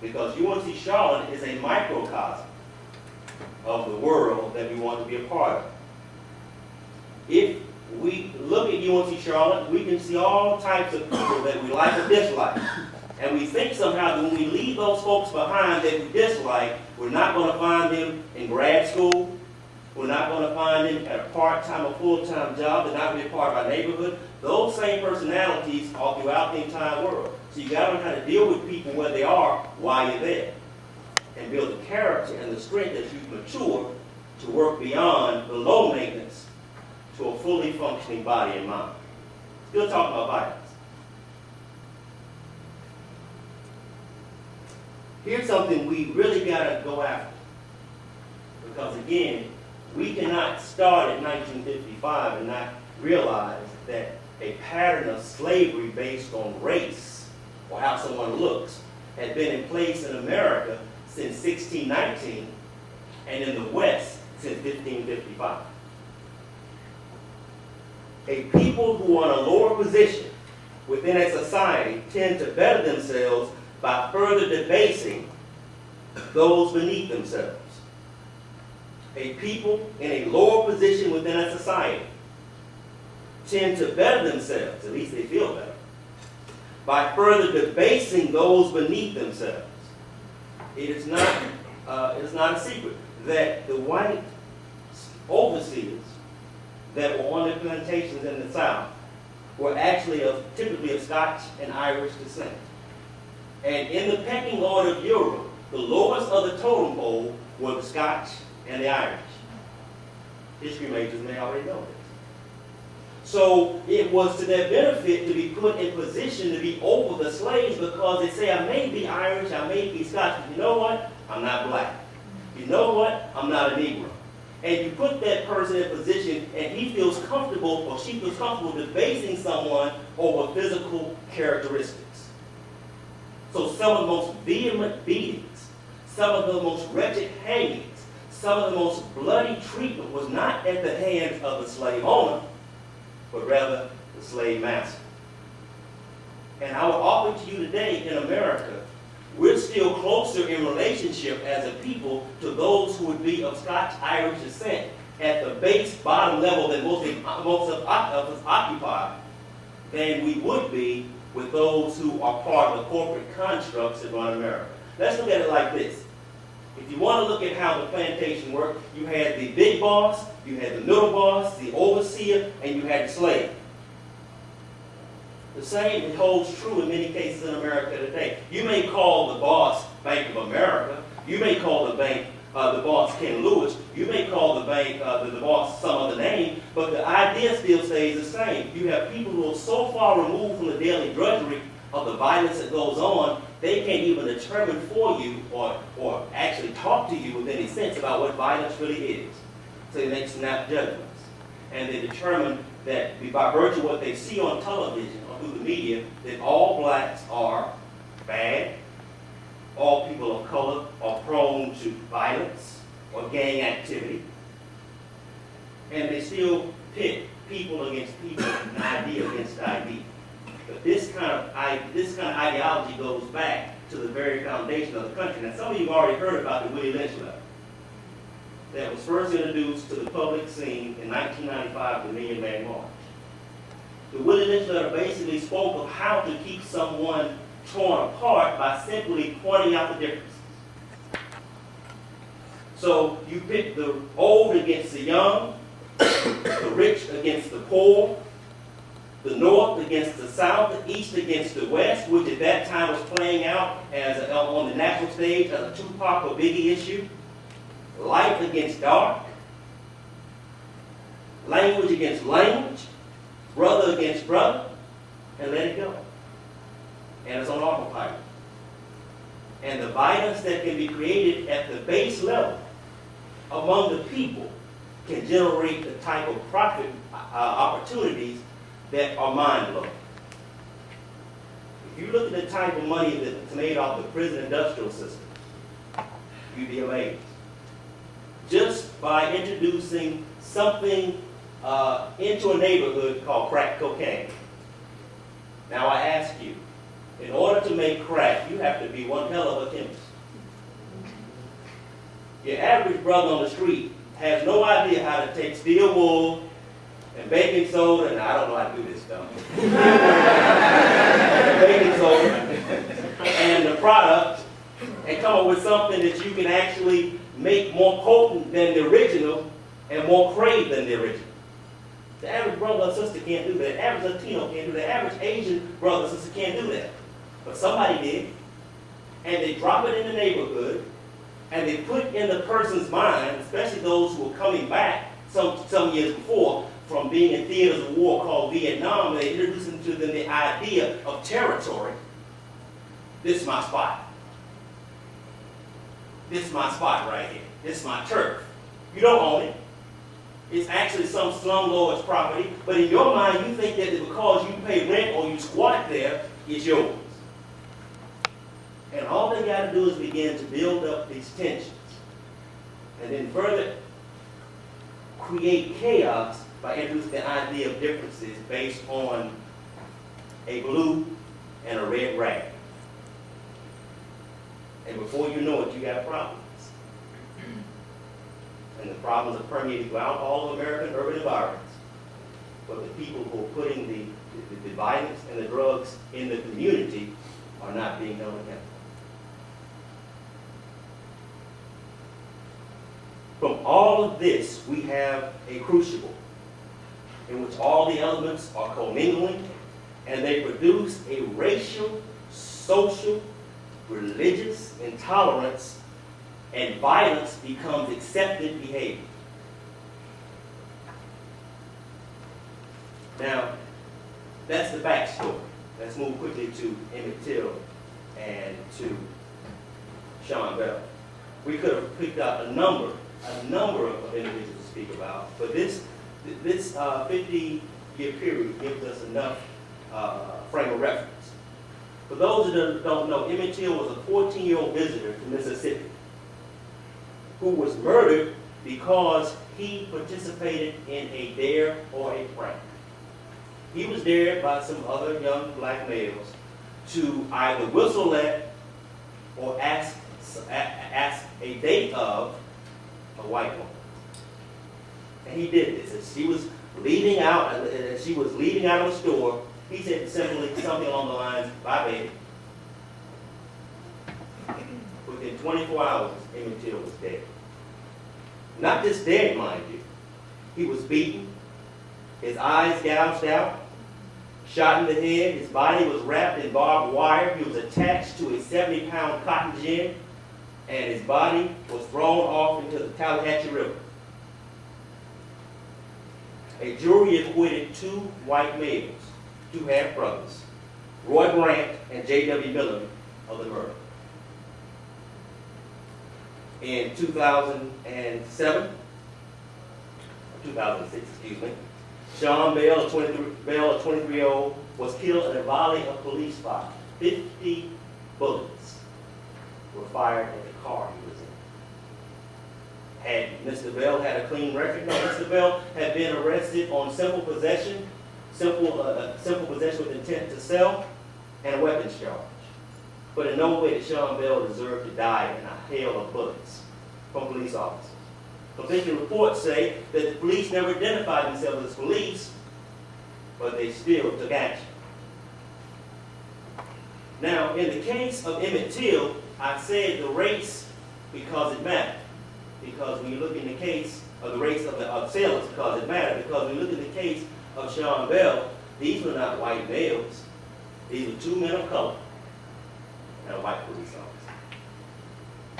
because UNC Charlotte is a microcosm of the world that we want to be a part of. If we look at UNC Charlotte, we can see all types of people that we like or dislike. And we think somehow that when we leave those folks behind that we dislike, we're not going to find them in grad school. We're not going to find them at a part-time or full-time job. They're not going to be a part of our neighborhood. Those same personalities are throughout the entire world. So you got to learn how to deal with people where they are while you're there. And build the character and the strength as you mature to work beyond the low maintenance to a fully functioning body and mind. Still talking about violence. Here's something we really got to go after. Because again, we cannot start at 1955 and not realize that a pattern of slavery based on race or how someone looks had been in place in America since 1619 and in the West since 1555. A people who are in a lower position within a society tend to better themselves by further debasing those beneath themselves. A people in a lower position within a society tend to better themselves, at least they feel better, by further debasing those beneath themselves. It is not a secret that the white overseers that were on the plantations in the South were actually typically of Scotch and Irish descent. And in the pecking order of Europe, the lowest of the totem pole were the Scotch and the Irish. History majors may already know this. So it was to their benefit to be put in position to be over the slaves because they say, I may be Irish, I may be Scotch, but you know what? I'm not black. You know what? I'm not a Negro. And you put that person in position and he feels comfortable or she feels comfortable debasing someone over physical characteristics. So some of the most vehement beatings, some of the most wretched hangings, some of the most bloody treatment was not at the hands of the slave owner, but rather the slave master. And I will offer to you today in America, we're still closer in relationship as a people to those who would be of Scotch-Irish descent at the base bottom level that most of us occupy than we would be with those who are part of the corporate constructs that run America. Let's look at it like this. If you want to look at how the plantation worked, you had the big boss, you had the middle boss, the overseer, and you had the slave. The same holds true in many cases in America today. You may call the boss Bank of America. You may call the bank the boss Ken Lewis. You may call the bank the boss some other name, but the idea still stays the same. You have people who are so far removed from the daily drudgery of the violence that goes on, they can't even determine for you or actually talk to you with any sense about what violence really is. So they make snap judgments. And they determine that by virtue of what they see on television or through the media, that all blacks are bad, all people of color are prone to violence or gang activity. And they still pit people against people and idea against idea. But this kind of ideology goes back to the very foundation of the country. Now, some of you have already heard about the Willie Lynch letter that was first introduced to the public scene in 1995, the Million Man March. The Willie Lynch letter basically spoke of how to keep someone torn apart by simply pointing out the differences. So you pit the old against the young, the rich against the poor, the North against the South, the East against the West, which at that time was playing out as on the national stage as a Tupac or Biggie issue. Light against dark, language against language, brother against brother, and let it go. And it's on autopilot. And the violence that can be created at the base level among the people can generate the type of profit opportunities that are mind-blowing. If you look at the type of money that's made off the prison industrial system, you'd be amazed. Just by introducing something into a neighborhood called crack cocaine. Now I ask you, In order to make crack, you have to be one hell of a chemist. Your average brother on the street has no idea how to take steel wool and baking soda, and I don't know how to do this stuff. Baking soda and the product, and come up with something that you can actually make more potent than the original and more crave than the original. The average brother or sister can't do that. The average Latino can't do that. The average Asian brother or sister can't do that. But somebody did. And they drop it in the neighborhood, and they put in the person's mind, especially those who were coming back some years before from being in theaters of war called Vietnam, they introduced them to them the idea of territory. This is my spot. This is my spot right here. This is my turf. You don't own it. It's actually some slumlord's property, but in your mind you think that because you pay rent or you squat there, it's yours. And all they got to do is begin to build up these tensions and then further create chaos by introducing the idea of differences based on a blue and a red rag. And before you know it, you got problems. And the problems are permeating throughout all of American urban environments. But the people who are putting the violence and the drugs in the community are not being held accountable. From all of this, we have a crucible in which all the elements are commingling, and they produce a racial, social, religious intolerance, and violence becomes accepted behavior. Now, that's the backstory. Let's move quickly to Emmett Till and to Sean Bell. We could have picked out a number of individuals to speak about, but this 50-year period gives us enough frame of reference. For those that don't know, Emmett Till was a 14-year-old visitor to Mississippi who was murdered because he participated in a dare or a prank. He was dared by some other young black males to either whistle at or ask a date of a white woman. And he did this. As she was leaving out of the store, he said simply something along the lines, "Bye, baby." Within 24 hours, Emmett Till was dead. Not just dead, mind you. He was beaten, his eyes gouged out, shot in the head, his body was wrapped in barbed wire, he was attached to a 70-pound cotton gin, and his body was thrown off into the Tallahatchie River. A jury acquitted two white males, two half-brothers, Roy Brandt and J.W. Miller, of the murder. In 2006, Sean Bell, a 23-year-old, was killed in a volley of police fire. 50 bullets were fired at the car he was in. Had Mr. Bell had a clean record? No, Mr. Bell had been arrested on simple possession with intent to sell, and a weapons charge. But in no way did Sean Bell deserve to die in a hail of bullets from police officers. Conflicting reports say that the police never identified themselves as police, but they still took action. Now, in the case of Emmett Till, I said the race because it mattered. Because when you look in the case of the race of the assailants, because it mattered. Because when you look in the case of Sean Bell, these were not white males. These were two men of color and a white police officer.